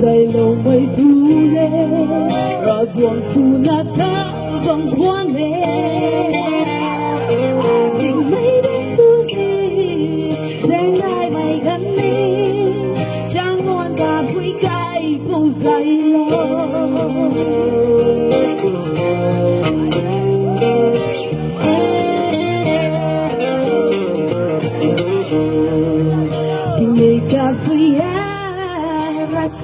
Dày lâu mây thu lên rồi buồn sunat vòng hoa lên dình mây đến tu gì dành ai mày gắn đi trang ngoan và vui cay phụ dày lâu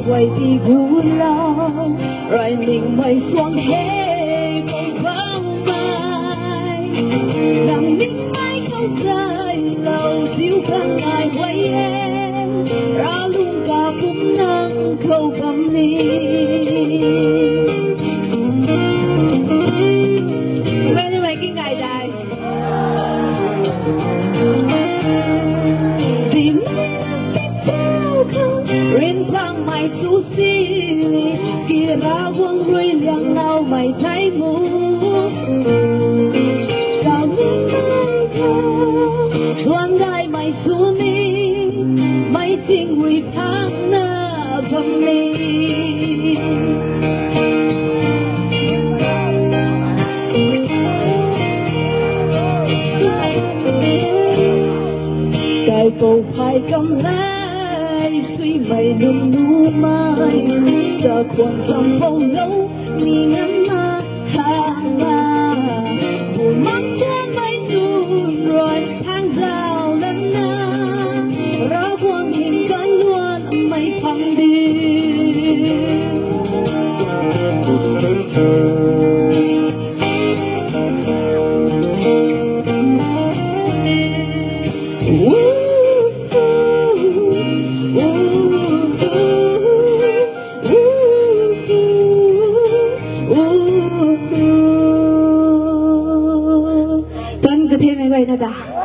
quay đi buồn lòng rồi mình mây xuống hết một vòng mai làm những mãi không rơi lâu thiếu khăn ai quay em ra luôn cả phút nắng khâu cầm đi bên như vậy cái ngày này tìm sao không riêng quang mày su xì kia ra quân ruồi liang lao mày thấy mù cao nguyên nắng thơ đoàn gai mày su ni mày xin ruồi thang na vầm ni cái cầu phải cầm lại suy mày đừng nu mai giờ còn dòng bao lâu mi ngắm ma ha ha buồn mắt xóa mây tuôn rồi tháng rào lần na ra buồn hình cánh luôn mây thăng đi thêm mấy người nữa ta